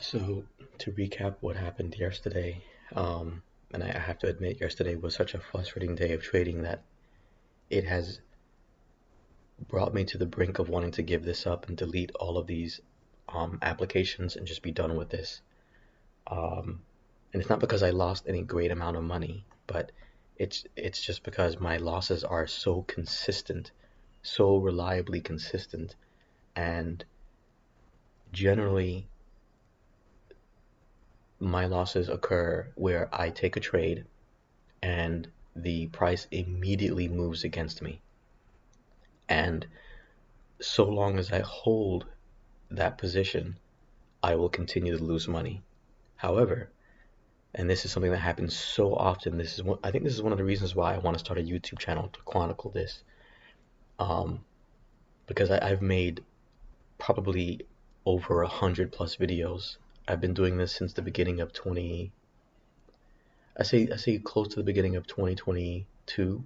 So, to recap what happened yesterday, and I have to admit, yesterday was such a frustrating day of trading that it has brought me to the brink of wanting to give this up and delete all of these applications and just be done with this. Um, and it's not because I lost any great amount of money, but it's just because my losses are so consistent, so reliably consistent, and generally my losses occur where I take a trade and the price immediately moves against me. And so long as I hold that position, I will continue to lose money. However, and this is something that happens so often, I think this is one of the reasons why I want to start a YouTube channel to chronicle this. Um, because I've made probably over 100 plus videos. I've been doing this since the beginning of 20, I say close to the beginning of 2022,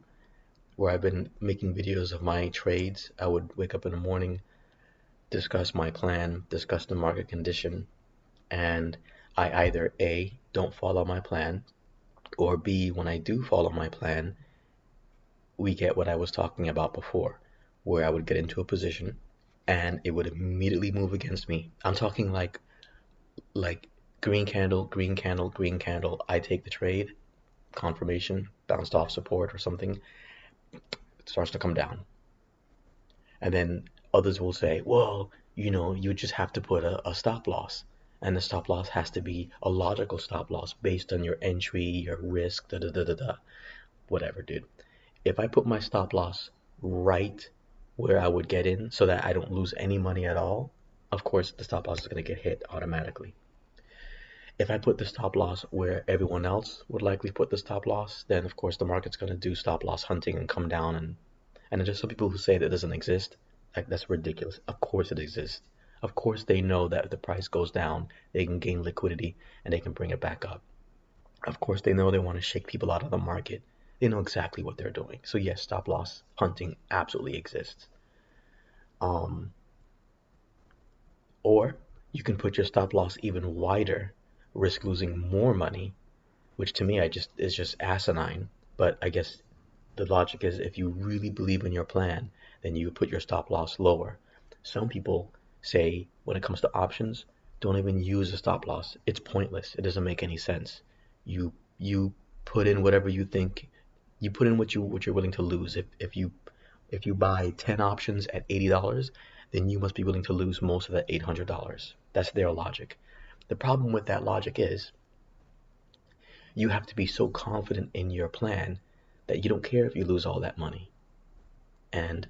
where I've been making videos of my trades. I would wake up in the morning, discuss my plan, discuss the market condition, and I either A, don't follow my plan, or B, when I do follow my plan, we get what I was talking about before, where I would get into a position and it would immediately move against me. I'm talking like green candle, green candle, green candle. I take the trade, confirmation, bounced off support or something, it starts to come down. And then others will say, well, you just have to put a stop loss. And the stop loss has to be a logical stop loss based on your entry, your risk, da da da da da. Whatever, dude. If I put my stop loss right where I would get in so that I don't lose any money at all, of course the stop loss is going to get hit automatically. If I put the stop loss where everyone else would likely put the stop loss, then of course the market's going to do stop loss hunting and come down, and there's some people who say that doesn't exist. Like, that's ridiculous. Of course it exists. Of course they know that if the price goes down, they can gain liquidity and they can bring it back up. Of course they know they want to shake people out of the market. They know exactly what they're doing. So yes, stop loss hunting absolutely exists. Um, or you can put your stop loss even wider, risk losing more money, which to me I just is just asinine. But I guess the logic is, if you really believe in your plan, then you put your stop loss lower. Some people say when it comes to options, don't even use a stop loss. It's pointless. It doesn't make any sense. You put in whatever you think. You put in what you're willing to lose. If you buy 10 options at $80, then you must be willing to lose most of that $800. That's their logic. The problem with that logic is you have to be so confident in your plan that you don't care if you lose all that money. And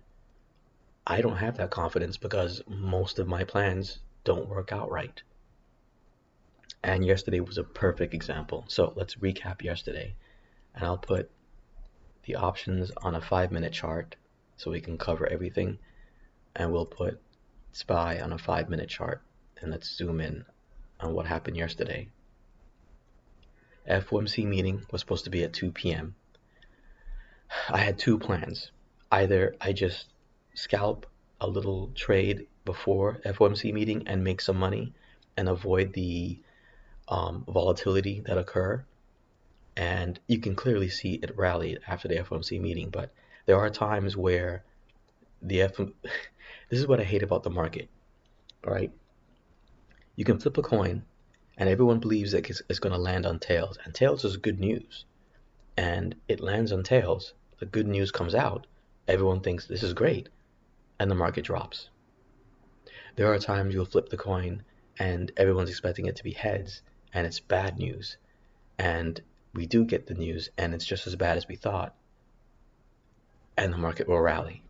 I don't have that confidence because most of my plans don't work out right. And yesterday was a perfect example. So let's recap yesterday. And I'll put the options on a 5-minute chart so we can cover everything. And we'll put SPY on a 5-minute chart. And let's zoom in on what happened yesterday. FOMC meeting was supposed to be at 2 p.m. I had two plans. Either I just scalp a little trade before FOMC meeting and make some money and avoid the volatility that occur. And you can clearly see it rallied after the FOMC meeting, but there are times where this is what I hate about the market, right? You can flip a coin and everyone believes that it's going to land on tails, and tails is good news. And it lands on tails, the good news comes out, everyone thinks this is great, and the market drops. There are times you'll flip the coin and everyone's expecting it to be heads, and it's bad news. And we do get the news and it's just as bad as we thought, and the market will rally.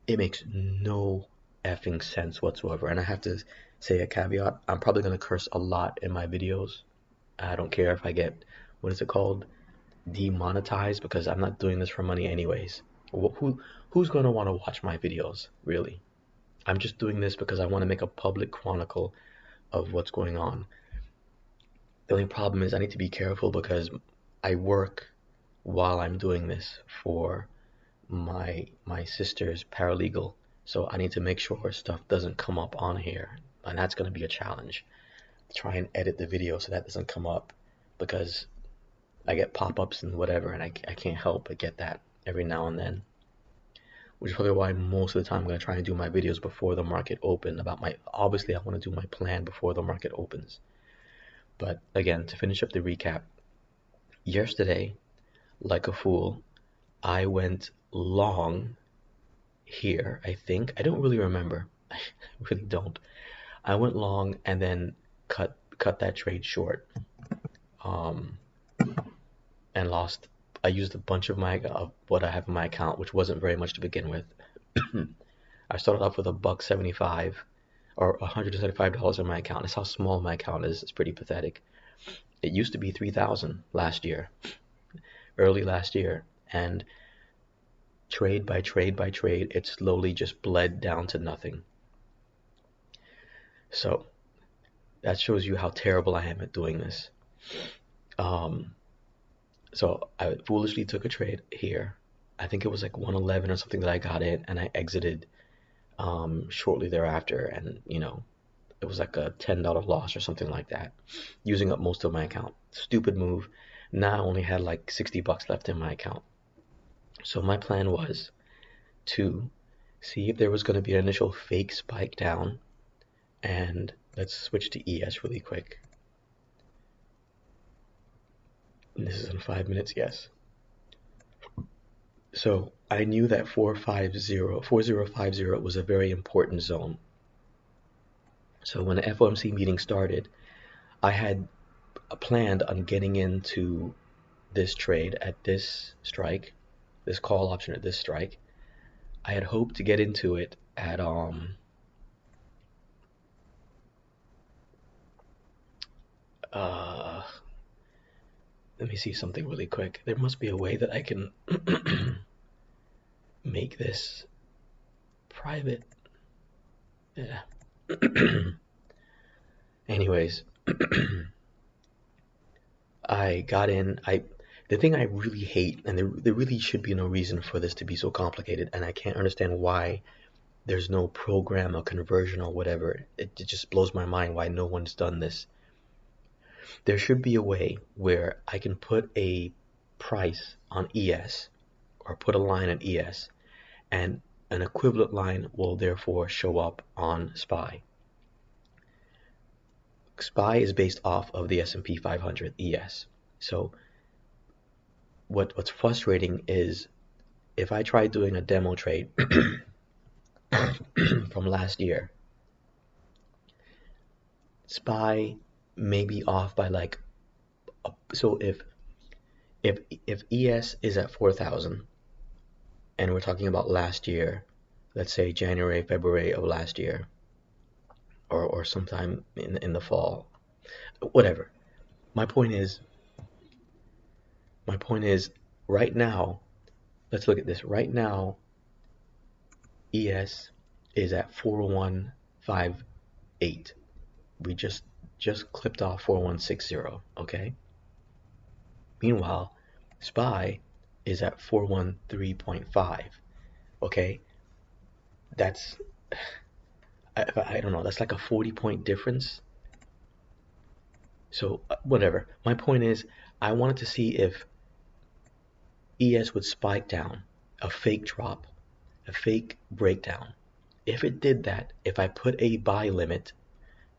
It makes no effing sense whatsoever. And I have to say a caveat, I'm probably going to curse a lot in my videos. I don't care if I get, what is it called? Demonetized, because I'm not doing this for money anyways. Who's going to want to watch my videos, really? I'm just doing this because I want to make a public chronicle of what's going on. The only problem is I need to be careful because I work while I'm doing this for my sister's paralegal, so I need to make sure stuff doesn't come up on here, and that's going to be a challenge. try and edit the video so that doesn't come up, because I get pop-ups and whatever, and I can't help but get that every now and then. Which is probably why most of the time I'm going to try and do my videos before the market open. Obviously I want to do my plan before the market opens. But again, to finish up the recap, yesterday, like a fool, I went long here, I think. I don't really remember. I really don't. I went long and then cut that trade short. Um, and lost. I used a bunch of what I have in my account, which wasn't very much to begin with. I started off with a buck 75 or $175 in my account. That's how small my account is. It's pretty pathetic. It used to be 3,000 last year, early last year, and trade by trade by trade, it slowly just bled down to nothing. So that shows you how terrible I am at doing this. So I foolishly took a trade here. I think it was like 111 or something that I got in, and I exited shortly thereafter, and it was like a $10 loss or something like that, using up most of my account. Stupid move. Now I only had like 60 bucks left in my account. So my plan was to see if there was going to be an initial fake spike down, and let's switch to ES really quick. And this is in 5 minutes, yes. So I knew that 4050 was a very important zone. So when the FOMC meeting started, I had planned on getting into this trade at this strike, this call option at this strike. I had hoped to get into it at let me see something really quick. There must be a way that I can make this private. Yeah. Anyways, I got in. The thing I really hate, and there really should be no reason for this to be so complicated, and I can't understand why there's no program or conversion or whatever. It just blows my mind why no one's done this. There should be a way where I can put a price on ES, or put a line on ES, and an equivalent line will therefore show up on SPY. SPY is based off of the S&P 500 ES. So what's frustrating is if I try doing a demo trade from last year, SPY may be off by like, so if ES is at 4,000 and we're talking about last year, let's say January, February of last year, or sometime in the fall, whatever. My point is right now, let's look at this. Right now, ES is at 4158. We just clipped off 4160, okay? Meanwhile, SPY is at 413.5, okay? That's, I don't know, that's like a 40-point difference. So whatever. My point is, I wanted to see if ES would spike down, a fake drop, a fake breakdown. If it did that, if I put a buy limit,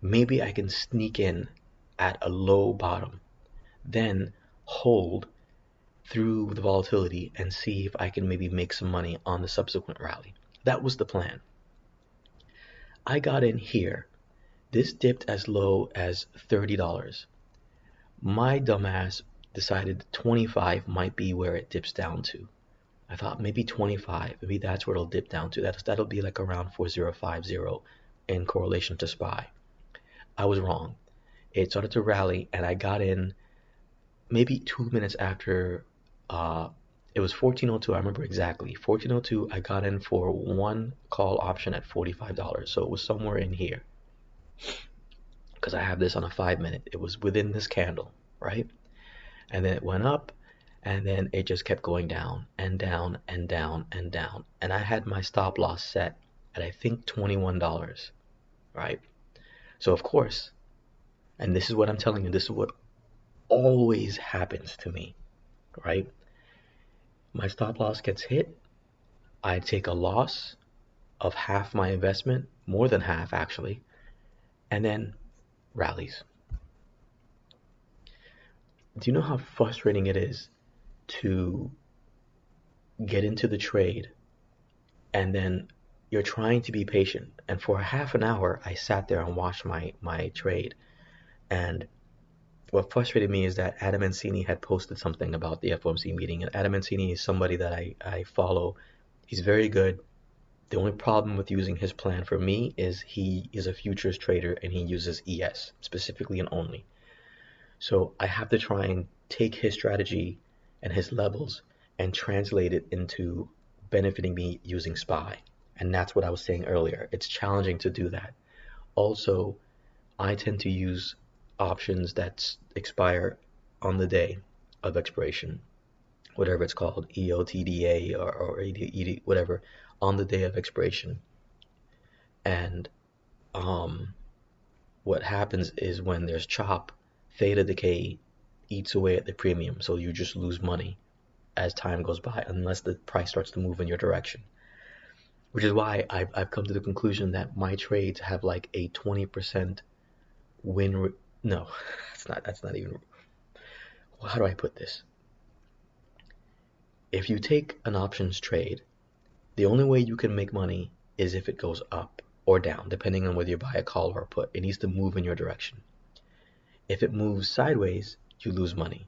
maybe I can sneak in at a low bottom, then hold through the volatility and see if I can maybe make some money on the subsequent rally. That was the plan. I got in here. This dipped as low as $30. My dumbass decided 25 might be where it dips down to. I thought maybe 25, maybe that's where it'll dip down to. That'll be like around 4050 in correlation to SPY. I was wrong. It started to rally, and I got in maybe 2 minutes after. It was 1402. I remember exactly. 1402. I got in for one call option at $45, so it was somewhere in here. Because I have this on a 5-minute. It was within this candle, right? And then it went up, and then it just kept going down and down and down and down. And I had my stop loss set at I think $21, right? So of course, And this is what I'm telling you, this is what always happens to me, right? My stop loss gets hit, I take a loss of half my investment, more than half actually, and then rallies. Do you know how frustrating it is to get into the trade and then you're trying to be patient? And for half an hour, I sat there and watched my trade. And what frustrated me is that Adam Mancini had posted something about the FOMC meeting. And Adam Mancini is somebody that I follow. He's very good. The only problem with using his plan for me is he is a futures trader and he uses ES specifically and only. So I have to try and take his strategy and his levels and translate it into benefiting me using SPY. And that's what I was saying earlier. It's challenging to do that. Also, I tend to use options that expire on the day of expiration, whatever it's called, EOTDA or ED, whatever, on the day of expiration. And what happens is when there's chop, theta decay eats away at the premium, so you just lose money as time goes by unless the price starts to move in your direction. Which is why I've come to the conclusion that my trades have like a 20% win. No, that's not even. Well, how do I put this? If you take an options trade, the only way you can make money is if it goes up or down, depending on whether you buy a call or a put. It needs to move in your direction. If it moves sideways, you lose money.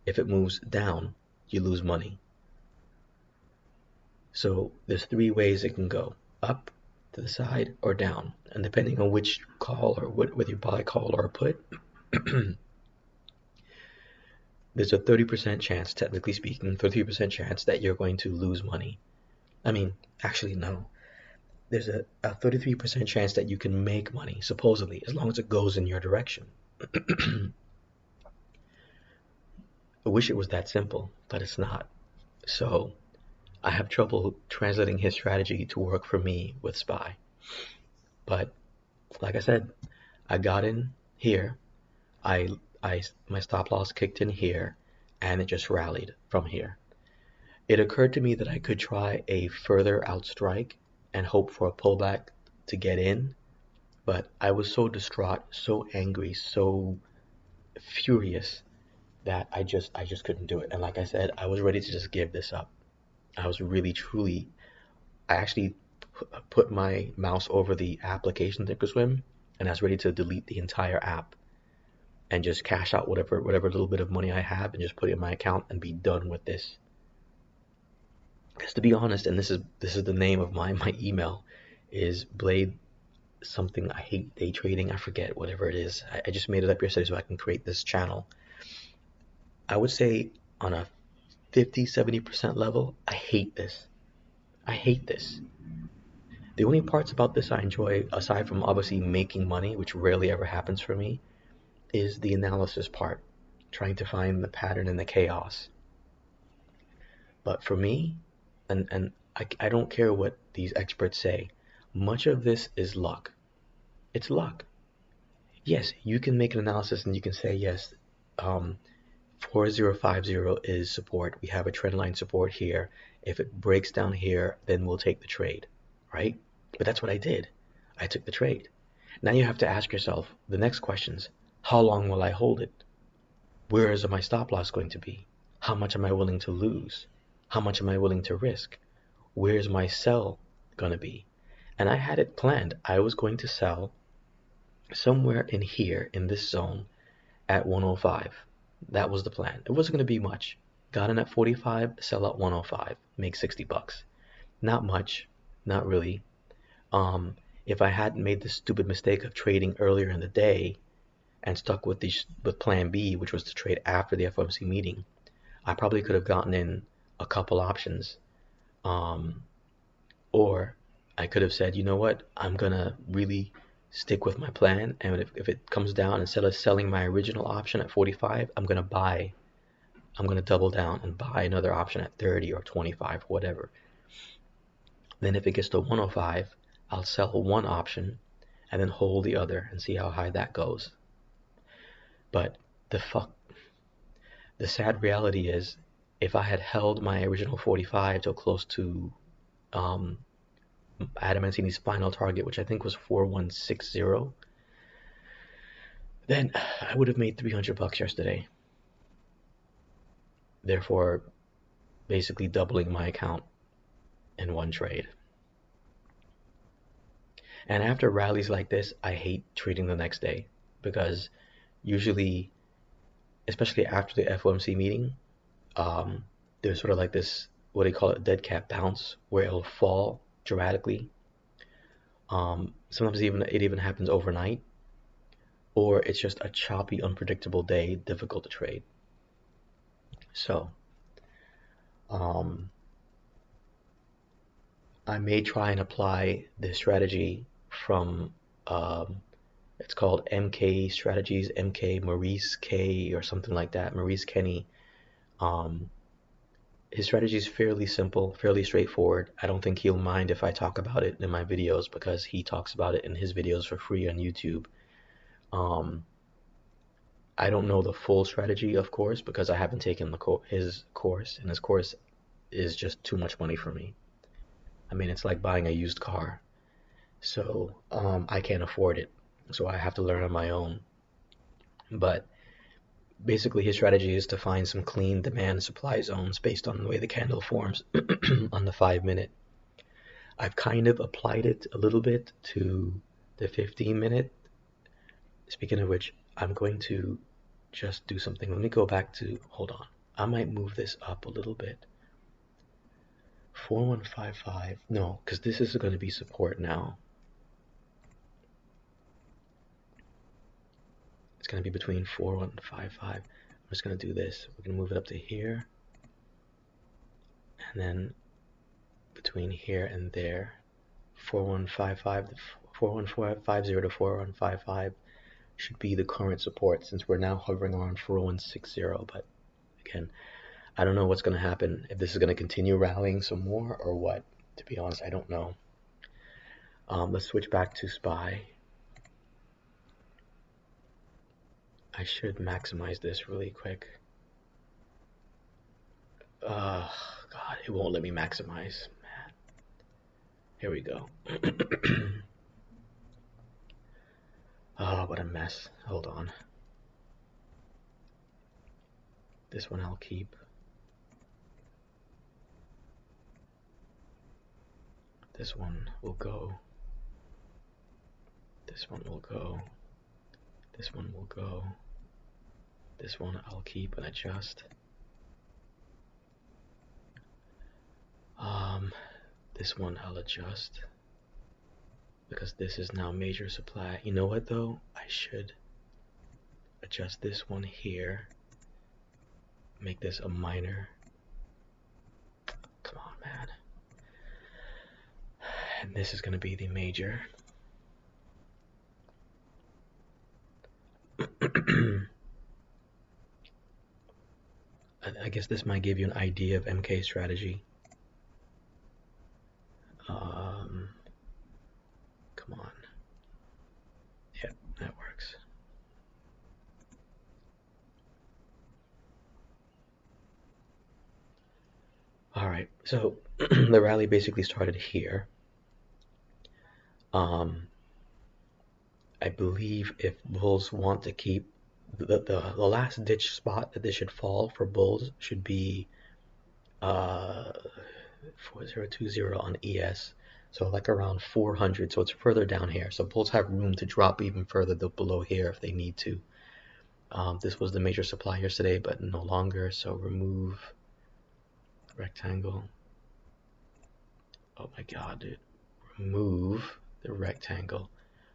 If it moves down, you lose money. So there's three ways it can go: up, to the side, or down. And depending on which call or whether you buy a call or a put, there's a 30% chance, technically speaking, 33% chance that you're going to lose money. I mean, actually, no. There's a 33% chance that you can make money, supposedly, as long as it goes in your direction. I wish it was that simple, but it's not. So I have trouble translating his strategy to work for me with SPY. But like I said, I got in here. My stop loss kicked in here, and it just rallied from here. It occurred to me that I could try a further outstrike and hope for a pullback to get in, but I was so distraught, so angry, so furious that I just couldn't do it. And like I said, I was ready to just give this up. I was really truly. I actually put my mouse over the application Thinkorswim, and I was ready to delete the entire app and just cash out whatever little bit of money I have and just put it in my account and be done with this. Because to be honest, and this is the name of my email, is Blade something. I hate day trading. I forget whatever it is. I just made it up yesterday so I can create this channel. I would say on a 50-70% level, I hate this. I hate this. The only parts about this I enjoy, aside from obviously making money, which rarely ever happens for me, is the analysis part, trying to find the pattern in the chaos. But for me, and I don't care what these experts say, much of this is luck. It's luck. Yes, you can make an analysis and you can say, yes, 4050 is support. We have a trend line support here. If it breaks down here, then we'll take the trade, right? But that's what I did. I took the trade. Now you have to ask yourself the next questions. How long will I hold it? Where is my stop loss going to be? How much am I willing to lose? How much am I willing to risk? Where's my sell going to be? And I had it planned. I was going to sell somewhere in here in this zone at 105. That was the plan. It wasn't going to be much. Got in at 45, sell at 105, make 60 bucks. Not much, not really. If I hadn't made the stupid mistake of trading earlier in the day and stuck with plan B, which was to trade after the FOMC meeting, I probably could have gotten in a couple options. Or I could have said, you know what, I'm gonna really stick with my plan, and if it comes down, instead of selling my original option at 45, I'm gonna double down and buy another option at 30 or 25, whatever. Then if it gets to 105, I'll sell one option and then hold the other and see how high that goes. But the sad reality is, if I had held my original 45 till close to um, Adam Mancini's final target, which I think was 4160, then I would have made $300 yesterday. Therefore, basically doubling my account in one trade. And after rallies like this, I hate trading the next day because usually, especially after the FOMC meeting, there's sort of like this, what do you call it, dead cat bounce, where it'll fall dramatically. Sometimes it even happens overnight, or it's just a choppy, unpredictable day, difficult to trade. So, I may try and apply this strategy from, it's called MK Strategies, MK Maurice K or something like that, Maurice Kenny. His strategy is fairly simple, fairly straightforward. I don't think he'll mind if I talk about it in my videos because he talks about it in his videos for free on YouTube. I don't know the full strategy, of course, because I haven't taken his course, and his course is just too much money for me. I mean, it's like buying a used car. So I can't afford it. So I have to learn on my own. But basically, his strategy is to find some clean demand supply zones based on the way the candle forms on the 5 minute. I've kind of applied it a little bit to the 15 minute. Speaking of which, I'm going to just do something. Let me go back to, hold on. I might move this up a little bit. 4155, no, because this is going to be support now. It's going to be between 4155. I'm just going to do this. We're going to move it up to here. And then between here and there, 4155, 4150 to 4155 should be the current support, since we're now hovering around 4160. But again, I don't know what's going to happen, if this is going to continue rallying some more or what. To be honest, I don't know. Let's switch back to SPY. I should maximize this really quick. God, it won't let me maximize. Man. Here we go. Oh, what a mess. Hold on. This one I'll keep. This one will go. This one will go. This one will go. This one I'll keep and adjust. This one I'll adjust because this is now major supply. You know what though? I should adjust this one here. Make this a minor. Come on, man. And this is going to be the major. I guess this might give you an idea of MK strategy. Come on. Yeah, that works. All right, so the rally basically started here. I believe if bulls want to keep the last ditch spot that this should fall for bulls should be 4020 on ES, so like around 400, so it's further down here. So bulls have room to drop even further below here if they need to. This was the major supply yesterday, but no longer, so remove rectangle. Oh my god, dude. Remove the rectangle.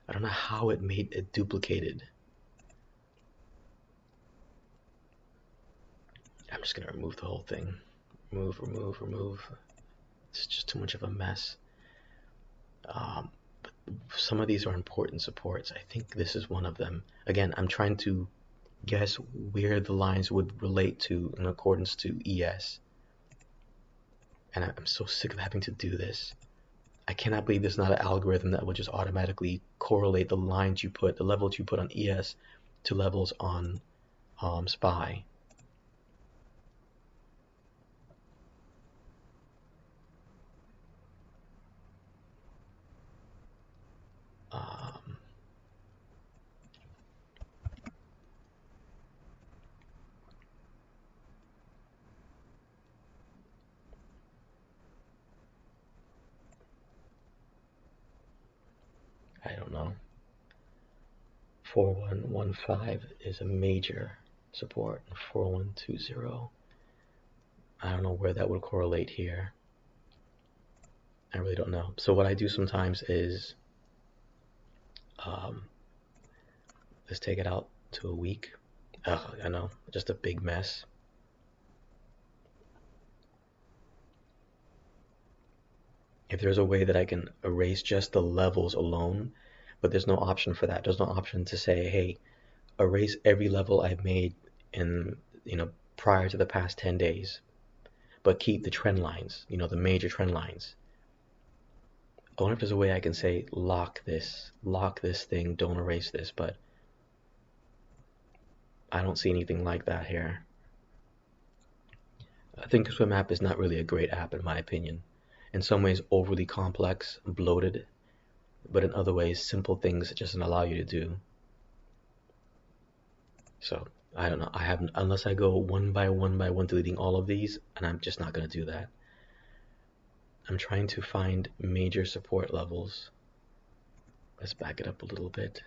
I don't know how it made it duplicated. I'm just gonna remove the whole thing. Remove. It's just too much of a mess. But some of these are important supports. I think this is one of them. Again, I'm trying to guess where the lines would relate to in accordance to ES. And I'm so sick of having to do this. I cannot believe there's not an algorithm that will just automatically correlate the lines you put, the levels you put on ES to levels on SPY. Um, I don't know. 4115 is a major support. 4120. I don't know where that would correlate here. I really don't know. So what I do sometimes is um, let's take it out to a week. I know, just a big mess. If there's a way that I can erase just the levels alone, but there's no option for that. There's no option to say, hey, erase every level I've made in, prior to the past 10 days, but keep the trend lines, the major trend lines. I wonder if there's a way I can say lock this thing, don't erase this, but I don't see anything like that here. I think Swim app is not really a great app in my opinion. In some ways overly complex, bloated, but in other ways simple things it just doesn't allow you to do. So I don't know. I haven't, unless I go one by one deleting all of these, and I'm just not gonna do that. I'm trying to find major support levels. Let's back it up a little bit.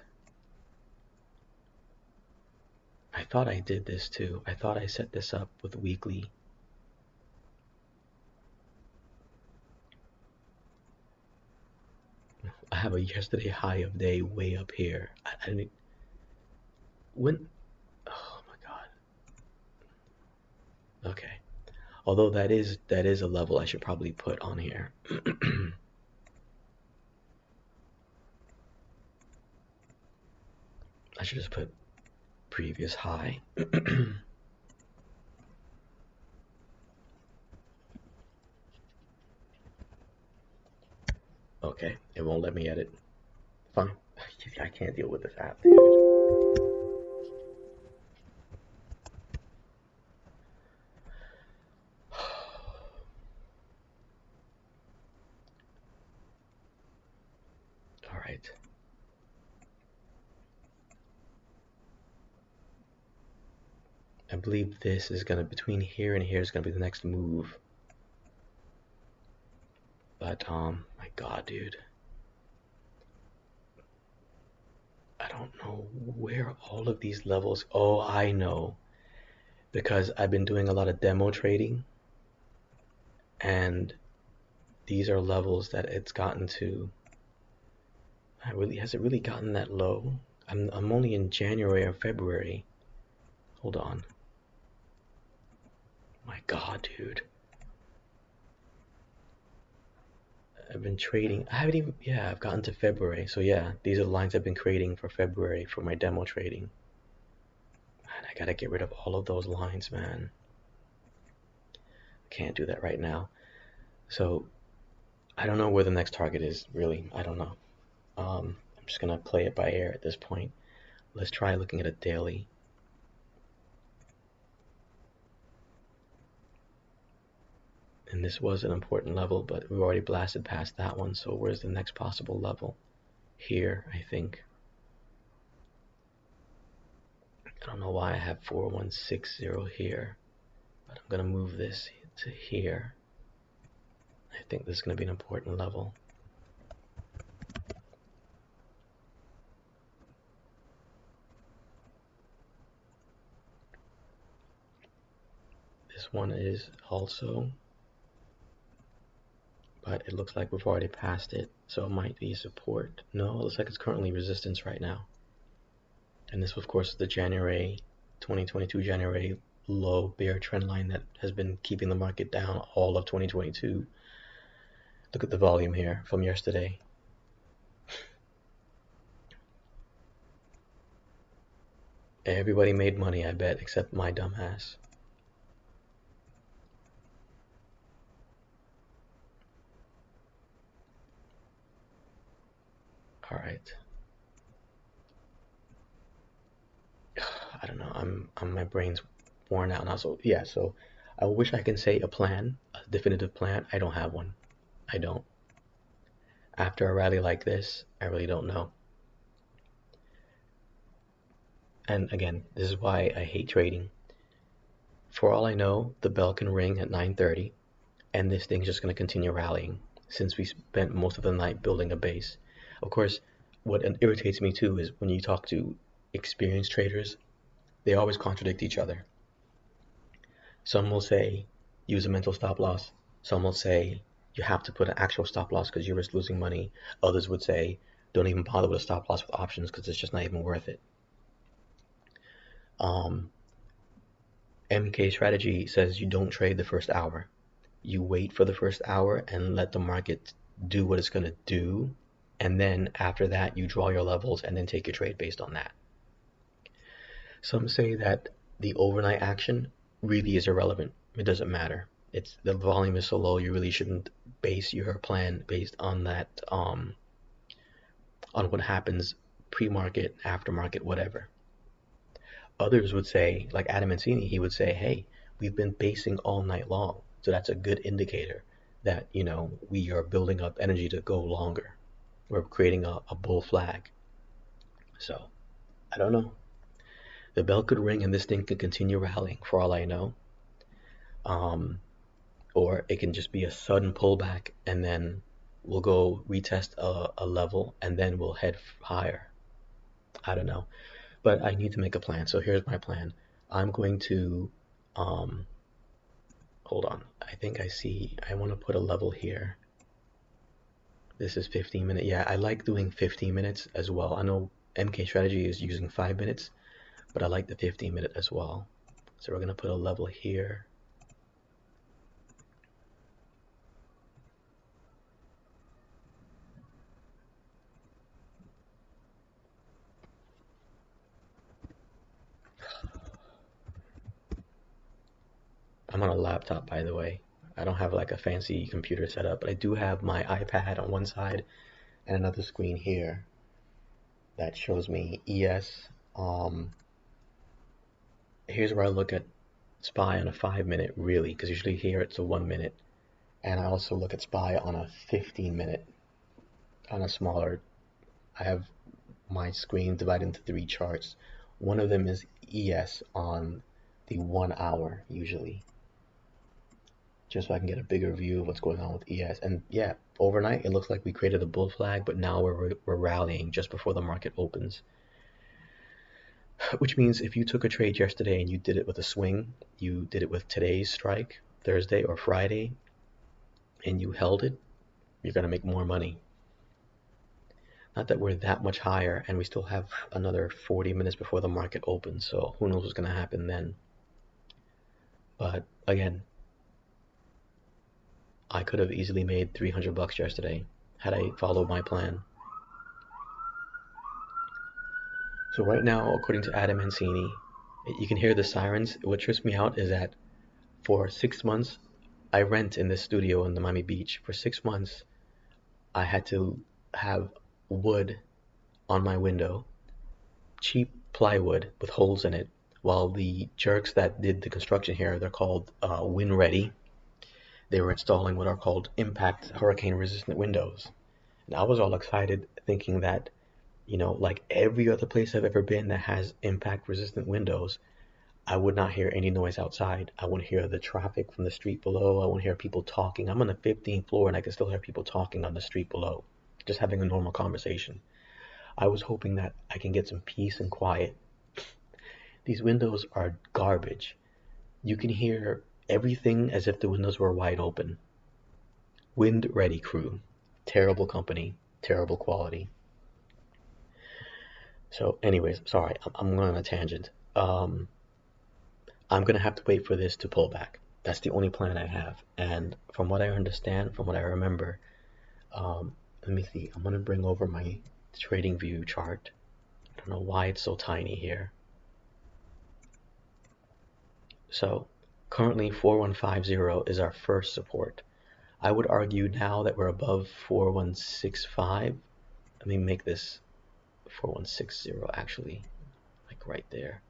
I thought I did this too. I thought I set this up with weekly. I have a yesterday high of day way up here. I didn't. When? Oh my god. Okay. Although that is a level I should probably put on here. I should just put previous high. Okay, it won't let me edit. Fine. I can't deal with this app, dude. All right. I believe this is gonna, between here and here is gonna be the next move. But my god, dude. I don't know where all of these levels. Oh, I know. Because I've been doing a lot of demo trading, and these are levels that it's gotten to. Has it really gotten that low? I'm only in January or February. Hold on. My god, dude. I've been trading. I haven't even, yeah, I've gotten to February. So yeah, these are the lines I've been creating for February for my demo trading. Man, I gotta get rid of all of those lines, man. Can't do that right now. So I don't know where the next target is, really. I don't know. I'm just gonna play it by ear at this point. Let's try looking at a daily. And this was an important level, but we've already blasted past that one. So where's the next possible level? Here, I think. I don't know why I have 4160 here, but I'm gonna move this to here. I think this is gonna be an important level. This one is also, but it looks like we've already passed it, so it might be support. No, it looks like it's currently resistance right now. And this, of course, is the January 2022 January low bear trend line that has been keeping the market down all of 2022. Look at the volume here from yesterday. Everybody made money, I bet, except my dumbass. All right. I don't know. My brain's worn out now. So yeah, so I wish I can say a plan, a definitive plan. I don't have one. I don't. After a rally like this, I really don't know. And again, this is why I hate trading. For all I know, the bell can ring at 9:30, and this thing's just going to continue rallying since we spent most of the night building a base. Of course, what irritates me too is when you talk to experienced traders, they always contradict each other. Some will say use a mental stop loss. Some will say you have to put an actual stop loss because you risk losing money. Others would say don't even bother with a stop loss with options because it's just not even worth it. MK strategy says you don't trade the first hour. You wait for the first hour and let the market do what it's going to do. And then after that, you draw your levels and then take your trade based on that. Some say that the overnight action really is irrelevant. It doesn't matter. It's the volume is so low, you really shouldn't base your plan based on that, on what happens pre-market, after-market, whatever. Others would say, like Adam Mancini, he would say, hey, we've been basing all night long. So that's a good indicator that, we are building up energy to go longer. We're creating a bull flag. So I don't know. The bell could ring and this thing could continue rallying for all I know. Or it can just be a sudden pullback and then we'll go retest a level and then we'll head higher. I don't know. But I need to make a plan. So here's my plan. I'm going to, hold on. I think I want to put a level here. This is 15 minutes. Yeah, I like doing 15 minutes as well. I know MK strategy is using 5 minutes, but I like the 15-minute as well. So we're going to put a level here. I'm on a laptop, by the way. I don't have like a fancy computer setup, but I do have my iPad on one side and another screen here that shows me ES. Here's where I look at SPY on a 5-minute, really, because usually here it's a 1 minute. And I also look at SPY on a 15-minute, on a smaller. I have my screen divided into 3 charts. One of them is ES on the 1 hour, usually, just so I can get a bigger view of what's going on with ES. And yeah, overnight it looks like we created a bull flag, but now we're rallying just before the market opens. Which means if you took a trade yesterday and you did it with a swing, you did it with today's strike, Thursday or Friday, and you held it, you're going to make more money. Not that we're that much higher and we still have another 40 minutes before the market opens, so who knows what's going to happen then. But again, I could have easily made $300 yesterday had I followed my plan. So right now, according to Adam Mancini, you can hear the sirens. What trips me out is that for 6 months, I rent in this studio in the Miami Beach. For 6 months, I had to have wood on my window, cheap plywood with holes in it, while the jerks that did the construction here, they're called Wind Ready. They were installing what are called impact hurricane resistant windows. And I was all excited thinking that, like every other place I've ever been that has impact resistant windows, I would not hear any noise outside. I wouldn't hear the traffic from the street below. I wouldn't hear people talking. I'm on the 15th floor and I can still hear people talking on the street below, just having a normal conversation. I was hoping that I can get some peace and quiet. These windows are garbage. You can hear everything as if the windows were wide open. Wind Ready crew. Terrible company, terrible quality. So anyways, sorry, I'm going on a tangent. I'm going to have to wait for this to pull back. That's the only plan I have. And from what I understand, from what I remember, let me see. I'm going to bring over my trading view chart. I don't know why it's so tiny here. So currently 4150 is our first support. I would argue now that we're above 4165. Let me make this 4160 actually, like right there.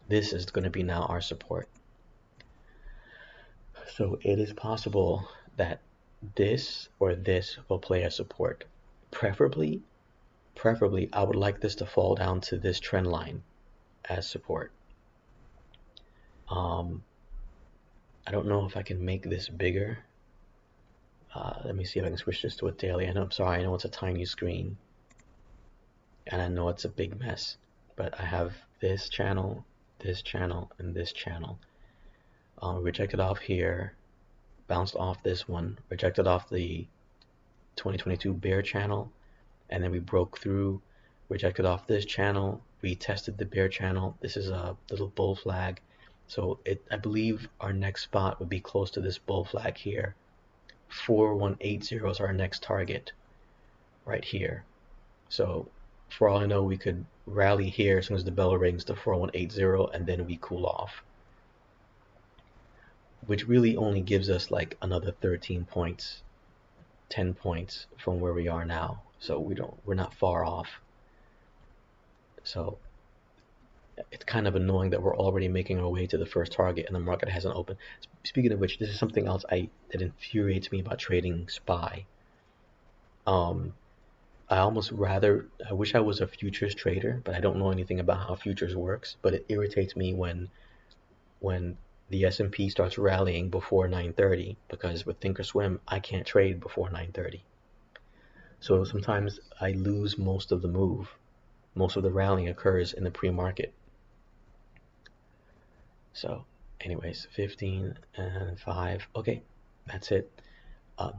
This is going to be now our support. So it is possible that this or this will play as support. Preferably, preferably, I would like this to fall down to this trend line as support. Um, I don't know if I can make this bigger. Let me see if I can switch this to a daily. I'm sorry, I know it's a tiny screen, and I know it's a big mess, but I have this channel, and this channel. Rejected off here, bounced off this one, rejected off the 2022 bear channel, and then we broke through, rejected off this channel, retested the bear channel. This is a little bull flag. So I believe our next spot would be close to this bull flag here. 4180 is our next target right here. So for all I know, we could rally here as soon as the bell rings to 4180, and then we cool off, which really only gives us like another 13 points, 10 points from where we are now. So we're not far off. So it's kind of annoying that we're already making our way to the first target and the market hasn't opened. Speaking of which, this is something else that infuriates me about trading SPY. I wish I was a futures trader, but I don't know anything about how futures works. But it irritates me when the S&P starts rallying before 9:30, because with Thinkorswim I can't trade before 9:30. So sometimes I lose most of the move. Most of the rallying occurs in the pre-market. So anyways, 15 and 5. Okay, that's it.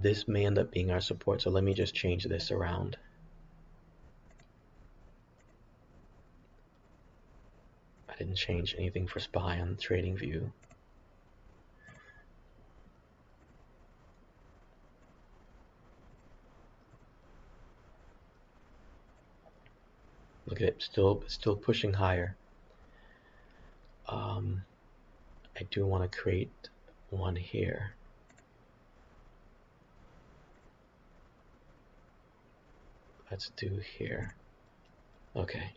This may end up being our support, so let me just change this around. I didn't change anything for SPY on TradingView. Look at it, still pushing higher. I do want to create one here. Let's do here. Okay.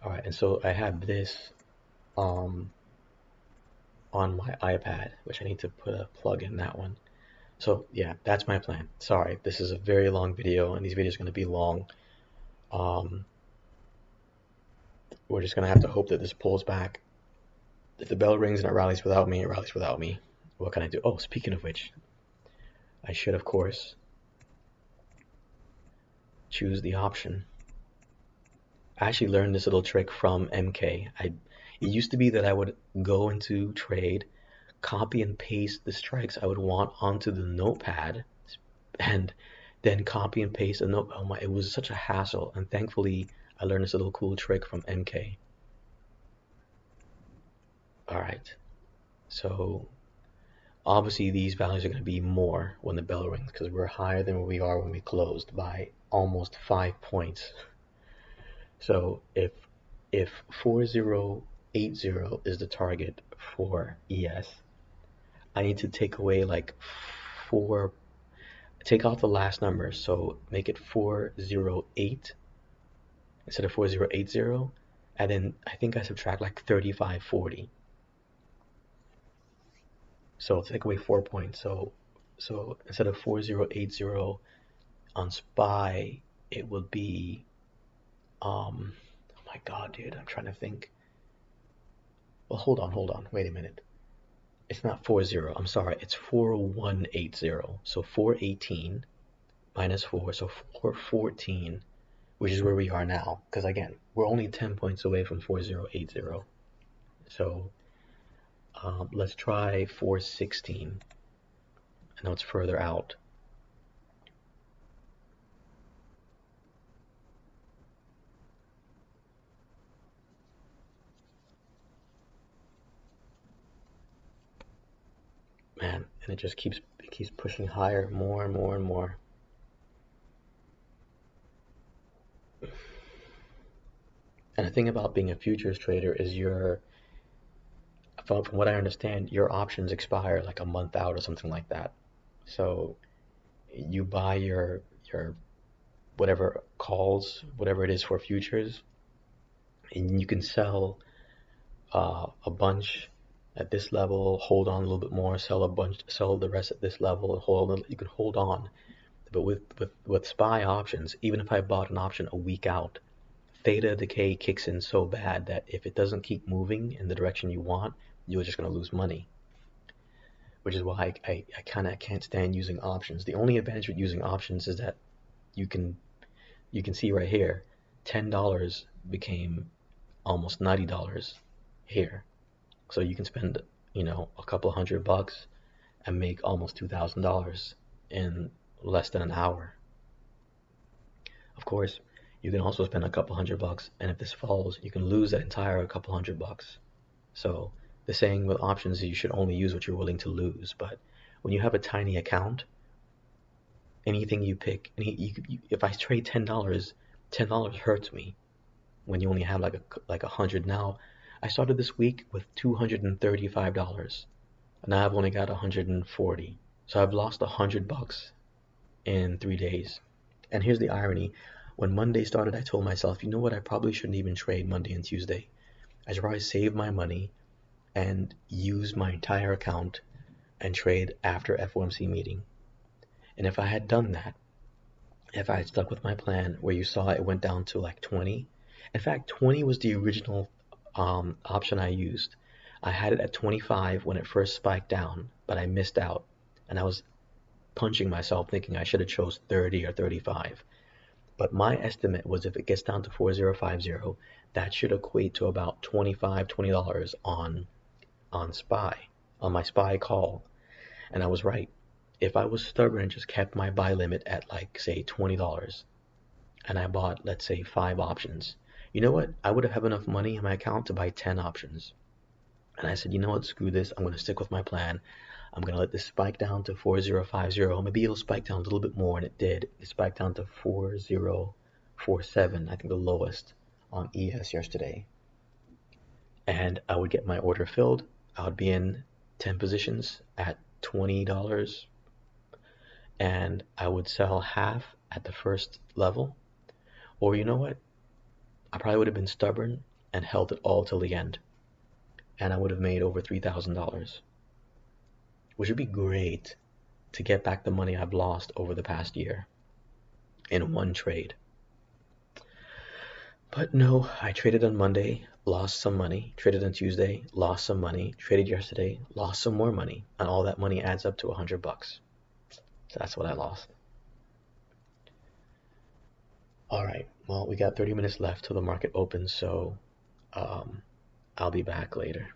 All right, and so I have this on my iPad, which I need to put a plug in that one. So yeah, that's my plan. Sorry, this is a very long video, and these videos are going to be long. We're just going to have to hope that this pulls back. If the bell rings and it rallies without me, it rallies without me. What can I do? Oh, speaking of which, I should, of course, choose the option. I actually learned this little trick from MK. It used to be that I would go into trade, copy and paste the strikes I would want onto the notepad, and then copy and paste a note. Oh my, it was such a hassle. And thankfully, I learned this little cool trick from MK. All right, so obviously these values are going to be more when the bell rings, because we're higher than where we are when we closed by almost 5 points. So if 4080 is the target for ES, I need to take away like take off the last number, so make it 408 instead of 4080, and then I think I subtract like 3540. So take away 4 points. So instead of 4080 on SPY, it would be oh my god, dude, I'm trying to think. Well, hold on, wait a minute. It's not 40, I'm sorry, it's 4180. So 418 minus 4, so 414, which is where we are now. Because again, we're only 10 points away from 4080. So let's try 416. I know it's further out. Man, and it just keeps pushing higher, more and more and more. And the thing about being a futures trader is from what I understand, your options expire like a month out or something like that. So you buy your whatever calls, whatever it is for futures, And you can sell a bunch at this level, hold on a little bit more, sell a bunch, sell the rest at this level, and hold. You can hold on. But with SPY options, even if I bought an option a week out, theta decay kicks in so bad that if it doesn't keep moving in the direction you want, you're just going to lose money. Which is why I kind of can't stand using options. The only advantage with using options is that you can you can see right here, $10 became almost $90 here. So you can spend, a couple $100 and make almost $2,000 in less than an hour. Of course, you can also spend a couple $100, and if this falls, you can lose that entire couple $100. So the saying with options is you should only use what you're willing to lose. But when you have a tiny account, anything you pick, if I trade $10 hurts me when you only have like 100. Now, I started this week with $235, and now I've only got 140. So I've lost $100 in 3 days. And here's the irony: when Monday started, I told myself, you know what? I probably shouldn't even trade Monday and Tuesday. I should probably save my money and use my entire account and trade after FOMC meeting. And if I had done that, if I had stuck with my plan where you saw it went down to like 20, in fact, 20 was the original option I used. I had it at 25 when it first spiked down, but I missed out. And I was punching myself thinking I should have chose 30 or 35. But my estimate was if it gets down to 4050, that should equate to about $20 on SPY, on my SPY call. And I was right. If I was stubborn and just kept my buy limit at like say $20 and I bought, let's say, 5 options, you know what? I would have enough money in my account to buy 10 options. And I said, you know what? Screw this. I'm going to stick with my plan. I'm going to let this spike down to 4050. Maybe it'll spike down a little bit more, and it did. It spiked down to 4047, I think the lowest on ES yesterday. And I would get my order filled. I would be in 10 positions at $20, and I would sell half at the first level. Or you know what? I probably would have been stubborn and held it all till the end. And I would have made over $3,000, which would be great to get back the money I've lost over the past year in one trade. But no, I traded on Monday, lost some money, traded on Tuesday, lost some money, traded yesterday, lost some more money, and all that money adds up to $100. So that's what I lost. All right, well, we got 30 minutes left till the market opens, so I'll be back later.